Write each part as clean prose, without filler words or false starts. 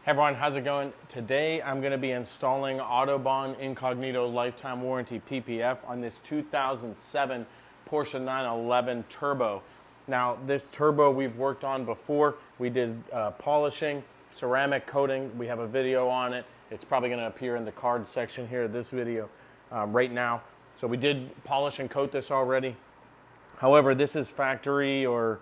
Hey everyone, how's it going? Today I'm going to be installing Autobahn Incognito Lifetime Warranty PPF on this 2007 Porsche 911 Turbo. Now this Turbo we've worked on before. We did polishing, ceramic coating. We have a video on it. It's probably going to appear in the card section here of this video right now. So we did polish and coat this already. However, this is factory or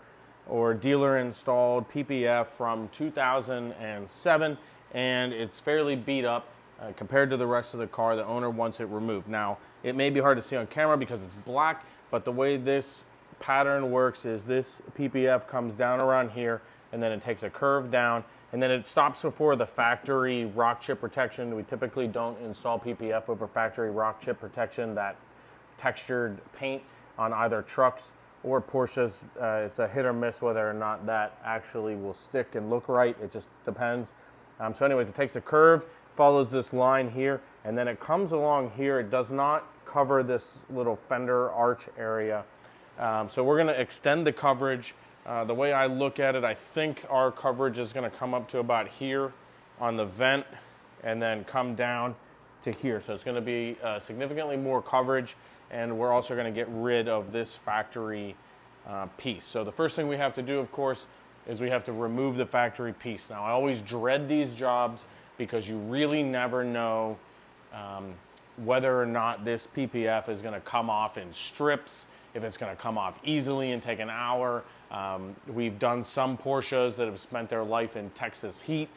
dealer installed PPF from 2007, and it's fairly beat up compared to the rest of the car. The owner wants it removed. Now, it may be hard to see on camera because it's black, but the way this pattern works is this PPF comes down around here, and then it takes a curve down, and then it stops before the factory rock chip protection. We typically don't install PPF over factory rock chip protection, that textured paint on either trucks or Porsches. It's a hit or miss whether or not that actually will stick and look right. It just depends. So anyways, it takes a curve, follows this line here, and then it comes along here. It does not cover this little fender arch area. So we're gonna extend the coverage. The way I look at it, I think our coverage is gonna come up to about here on the vent and then come down to here. So it's gonna be significantly more coverage, and we're also going to get rid of this factory piece. So the first thing we have to do, of course, is we have to remove the factory piece. Now, I always dread these jobs because you really never know whether or not this PPF is going to come off in strips, if it's going to come off easily and take an hour. We've done some Porsches that have spent their life in Texas heat,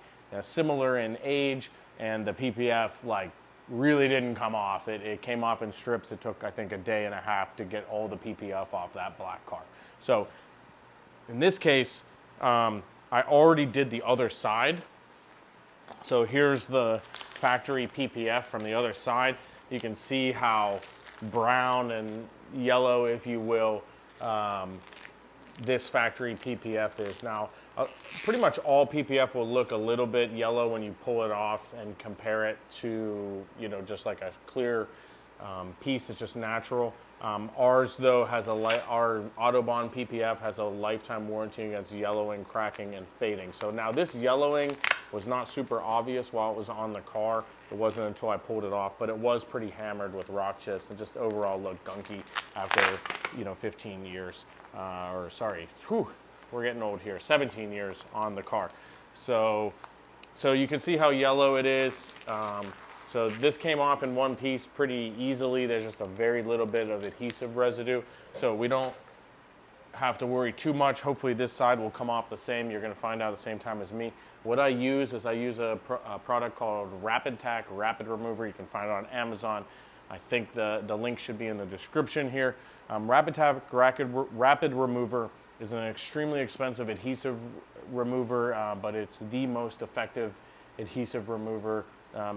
similar in age, and the PPF really didn't come off. It came off in strips. It took, I think, a day and a half to get all the PPF off that black car. So in this case, I already did the other side. So here's the factory PPF from the other side. You can see how brown and yellow, if you will, this factory PPF is. Now, pretty much all PPF will look a little bit yellow when you pull it off and compare it to, just like a clear piece. It's just natural. Ours, though, our Autobahn PPF has a lifetime warranty against yellowing, cracking, and fading. So now this yellowing was not super obvious while it was on the car. It wasn't until I pulled it off, but it was pretty hammered with rock chips and just overall looked gunky after 15 years. We're getting old here, 17 years on the car. So you can see how yellow it is. So this came off in one piece pretty easily. There's just a very little bit of adhesive residue. So we don't have to worry too much. Hopefully this side will come off the same. You're gonna find out at the same time as me. What I use is a product called Rapid Tack Rapid Remover. You can find it on Amazon. I think the link should be in the description here. Rapid Tack Rapid Remover is an extremely expensive adhesive remover, but it's the most effective adhesive remover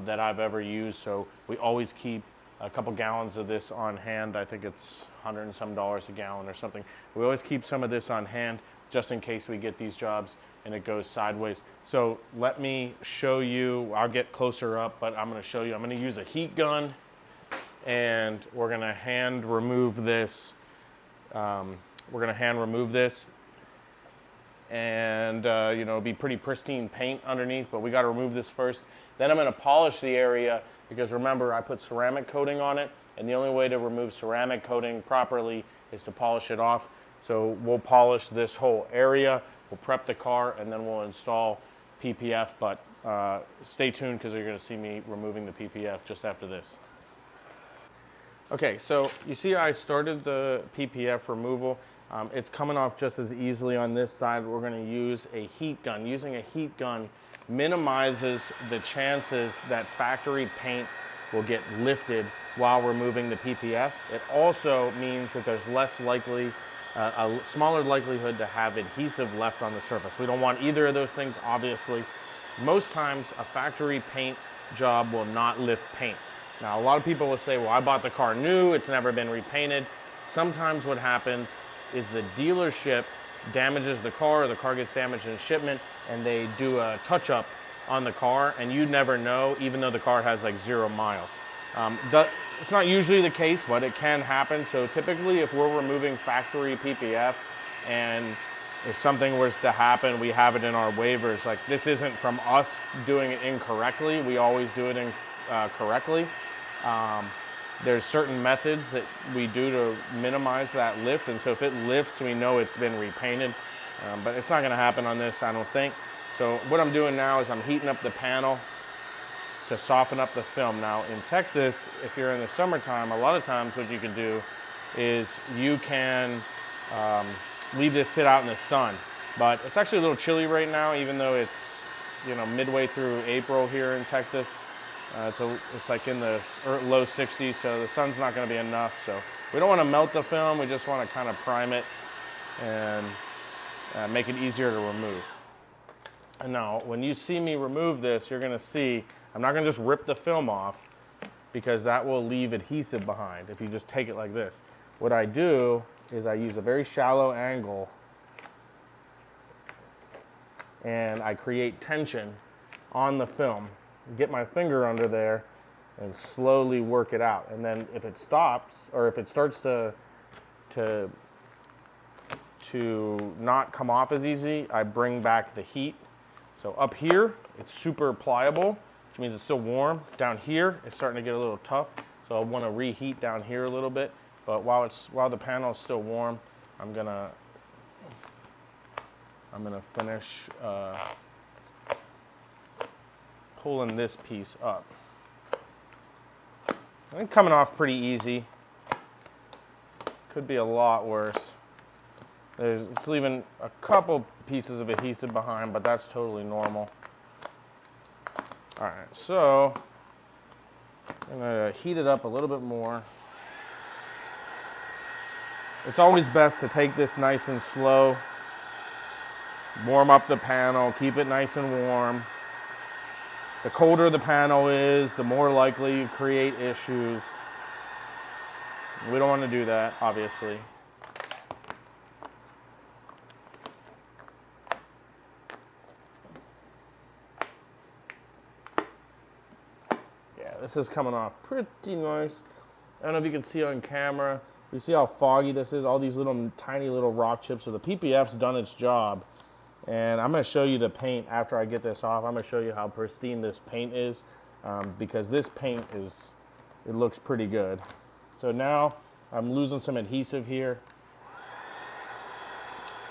that I've ever used. So we always keep a couple gallons of this on hand. I think it's $100 and some a gallon or something. We always keep some of this on hand just in case we get these jobs and it goes sideways. So let me show you. I'll get closer up, but I'm going to show you. I'm going to use a heat gun, and we're going to hand remove this. And it'll be pretty pristine paint underneath, but we got to remove this first. Then I'm going to polish the area because remember, I put ceramic coating on it, and the only way to remove ceramic coating properly is to polish it off. So we'll polish this whole area, we'll prep the car, and then we'll install PPF, but stay tuned because you're going to see me removing the PPF just after this. Okay, so you see I started the PPF removal. It's coming off just as easily on this side. We're going to use a heat gun. Using a heat gun minimizes the chances that factory paint will get lifted while removing the PPF. It also means that there's a smaller likelihood to have adhesive left on the surface. We don't want either of those things, obviously. Most times, a factory paint job will not lift paint. Now, a lot of people will say, well, I bought the car new, it's never been repainted. Sometimes what happens is the dealership damages the car, or the car gets damaged in shipment, and they do a touch-up on the car, and you never know, even though the car has like 0 miles. It's not usually the case, but it can happen. So typically, if we're removing factory PPF and if something was to happen, we have it in our waivers. Like, this isn't from us doing it incorrectly. We always do it correctly. There's certain methods that we do to minimize that lift, and so if it lifts, we know it's been repainted. But it's not gonna happen on this, I don't think. So what I'm doing now is I'm heating up the panel to soften up the film. Now in Texas, if you're in the summertime, a lot of times what you can do is you can leave this sit out in the sun. But it's actually a little chilly right now, even though it's, you know, midway through April here in Texas. It's like in the low 60s, so the sun's not going to be enough. So we don't want to melt the film. We just want to kind of prime it and make it easier to remove. And now, when you see me remove this, you're going to see I'm not going to just rip the film off, because that will leave adhesive behind if you just take it like this. What I do is I use a very shallow angle and I create tension on the film. Get my finger under there and slowly work it out. And then if it stops, or if it starts to not come off as easy, I bring back the heat. So up here, it's super pliable, which means it's still warm. Down here, it's starting to get a little tough. So I want to reheat down here a little bit. But while the panel is still warm, I'm gonna finish pulling this piece up. I think coming off pretty easy. Could be a lot worse. It's leaving a couple pieces of adhesive behind, but that's totally normal. All right, so I'm gonna heat it up a little bit more. It's always best to take this nice and slow. Warm up the panel, keep it nice and warm. The colder the panel is, the more likely you create issues. We don't want to do that, obviously. Yeah, this is coming off pretty nice. I don't know if you can see on camera. You see how foggy this is? All these little tiny little rock chips. So the PPF's done its job. And I'm going to show you the paint after I get this off. I'm going to show you how pristine this paint is, because this paint it looks pretty good. So now I'm losing some adhesive here.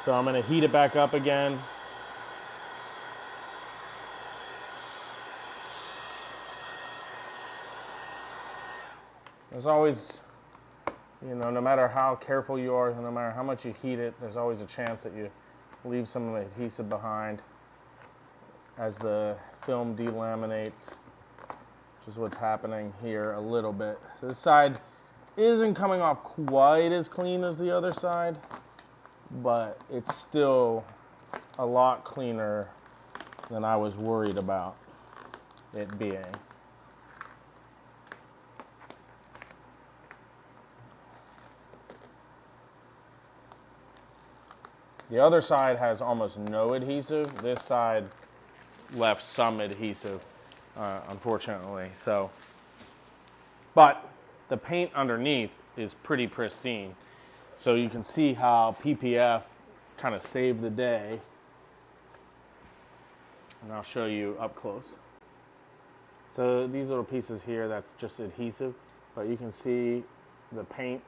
So I'm going to heat it back up again. There's always, you know, no matter how careful you are, no matter how much you heat it, there's always a chance that you leave some of the adhesive behind as the film delaminates, which is what's happening here a little bit. So this side isn't coming off quite as clean as the other side, but it's still a lot cleaner than I was worried about it being. The other side has almost no adhesive. This side left some adhesive, unfortunately. So, but the paint underneath is pretty pristine. So you can see how PPF kind of saved the day. And I'll show you up close. So these little pieces here, that's just adhesive, but you can see the paint.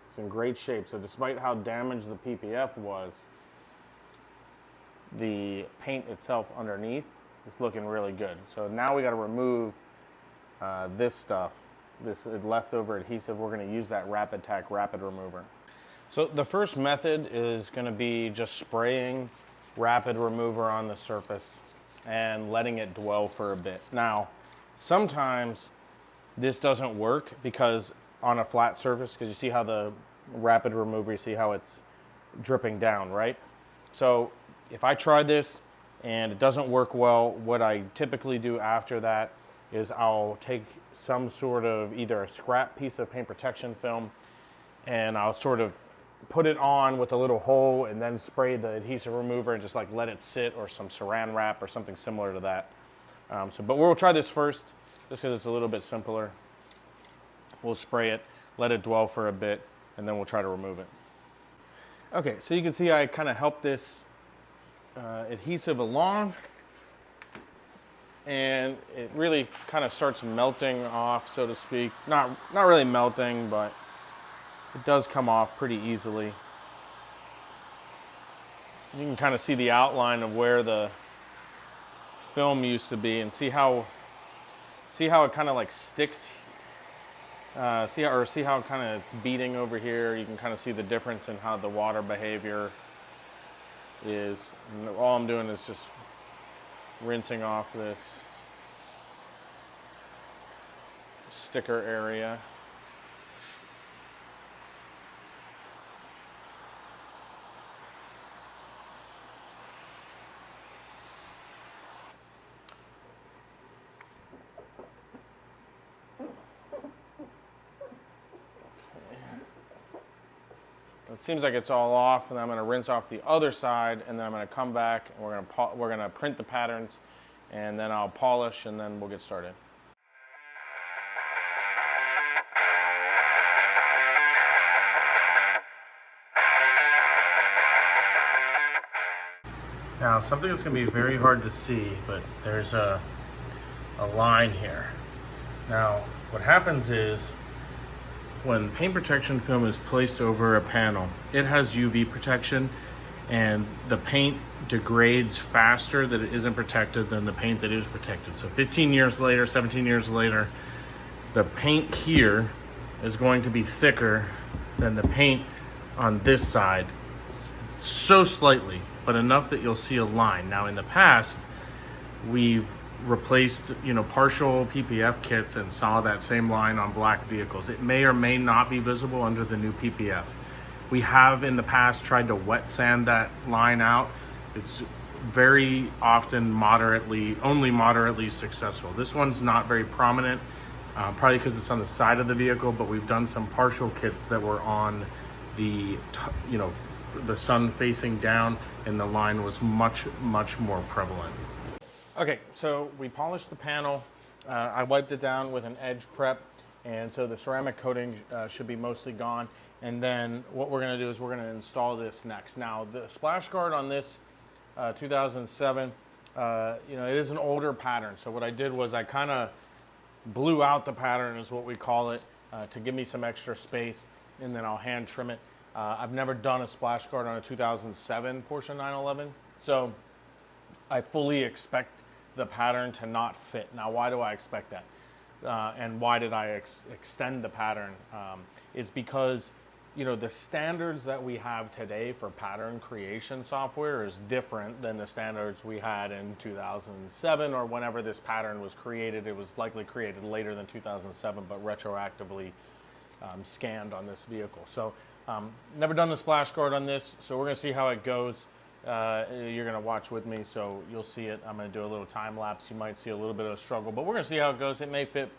It's in great shape. So despite how damaged the PPF was, the paint itself underneath is looking really good. So now we got to remove this stuff, this leftover adhesive. We're going to use that Rapid Tack Rapid Remover. So the first method is going to be just spraying Rapid Remover on the surface and letting it dwell for a bit. Now, sometimes this doesn't work because on a flat surface, because you see how the Rapid Remover, you see how it's dripping down, right? So if I try this and it doesn't work well, what I typically do after that is I'll take some sort of either a scrap piece of paint protection film and I'll sort of put it on with a little hole and then spray the adhesive remover and just like let it sit, or some saran wrap or something similar to that. But we'll try this first just because it's a little bit simpler. We'll spray it, let it dwell for a bit, and then we'll try to remove it. Okay, so you can see I kind of helped this adhesive along, and it really kind of starts melting off, so to speak. Not really melting, but it does come off pretty easily. You can kind of see the outline of where the film used to be, and see how it kind of like sticks. See how kind of it's beating over here. You can kind of see the difference in how the water behavior is. And all I'm doing is just rinsing off this sticker area. It seems like it's all off, and I'm going to rinse off the other side, and then I'm going to come back and we're going to print the patterns, and then I'll polish, and then we'll get started. Now, something that's going to be very hard to see, but there's a line here. Now, what happens is, when paint protection film is placed over a panel, it has UV protection, and the paint degrades faster that it isn't protected than the paint that is protected. So 15 years later, 17 years later, the paint here is going to be thicker than the paint on this side, so slightly, but enough that you'll see a line. Now, in the past, we've replaced, partial PPF kits and saw that same line on black vehicles. It may or may not be visible under the new PPF. We have in the past tried to wet sand that line out. It's very often only moderately successful. This one's not very prominent, probably because it's on the side of the vehicle, but we've done some partial kits that were on the sun facing down, and the line was much more prevalent. Okay, so we polished the panel. I wiped it down with an edge prep, and so the ceramic coating should be mostly gone. And then what we're going to do is we're going to install this next. Now, the splash guard on this 2007, it is an older pattern. So what I did was I kind of blew out the pattern, is what we call it, to give me some extra space, and then I'll hand trim it. I've never done a splash guard on a 2007 Porsche 911, so I fully expect the pattern to not fit. Now, why do I expect that? And why did I extend the pattern? Is because, the standards that we have today for pattern creation software is different than the standards we had in 2007 or whenever this pattern was created. It was likely created later than 2007, but retroactively scanned on this vehicle. So, never done the splash guard on this, so we're gonna see how it goes. You're gonna watch with me, so you'll see it. I'm gonna do a little time lapse. You might see a little bit of a struggle, but we're gonna see how it goes. It may fit,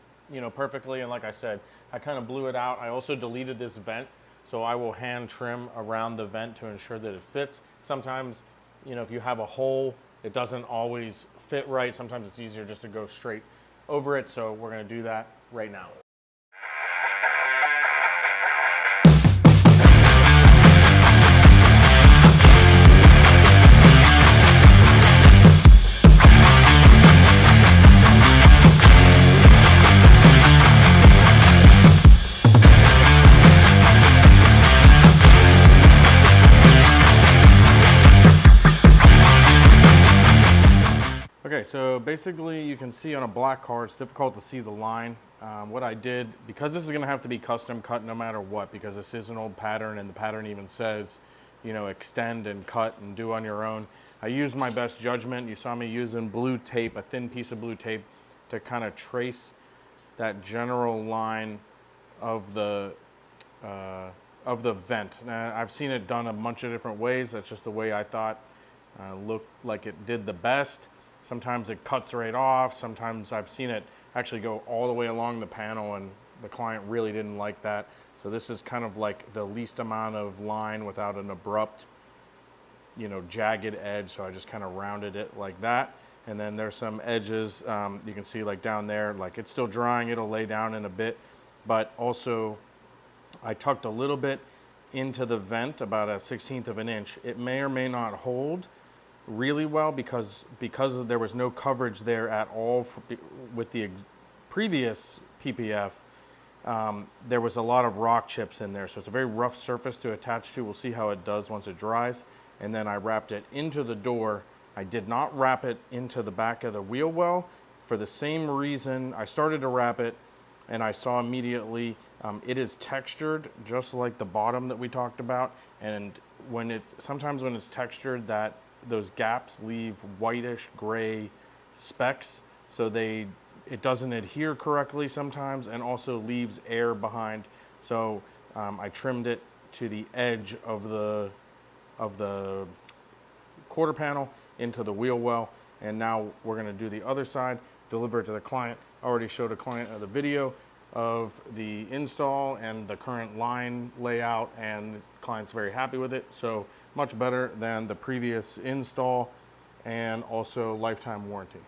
perfectly. And like I said, I kind of blew it out. I also deleted this vent, so I will hand trim around the vent to ensure that it fits. Sometimes, if you have a hole, it doesn't always fit right. Sometimes it's easier just to go straight over it. So we're gonna do that right now. Okay, so basically you can see on a black car, it's difficult to see the line. What I did, because this is gonna have to be custom cut no matter what, because this is an old pattern and the pattern even says, extend and cut and do on your own. I used my best judgment. You saw me using blue tape, a thin piece of blue tape, to kind of trace that general line of the vent. Now, I've seen it done a bunch of different ways. That's just the way I thought looked like it did the best. Sometimes it cuts right off. Sometimes I've seen it actually go all the way along the panel, and the client really didn't like that. So this is kind of like the least amount of line without an abrupt, jagged edge. So I just kind of rounded it like that. And then there's some edges you can see like down there, like it's still drying. It'll lay down in a bit, but also I tucked a little bit into the vent about a 1/16 of an inch. It may or may not hold really well because there was no coverage there at all with the previous PPF. There was a lot of rock chips in there, so it's a very rough surface to attach to. We'll see how it does once it dries. And then I wrapped it into the door. I did not wrap it into the back of the wheel well for the same reason. I started to wrap it and I saw immediately it is textured just like the bottom that we talked about. And sometimes when it's textured, those gaps leave whitish gray specks, so it doesn't adhere correctly sometimes, and also leaves air behind. So I trimmed it to the edge of the quarter panel into the wheel well, and now we're going to do the other side, deliver it to the client. I already showed a client the video of the install and the current line layout, and the client's very happy with it. So much better than the previous install, and also lifetime warranty.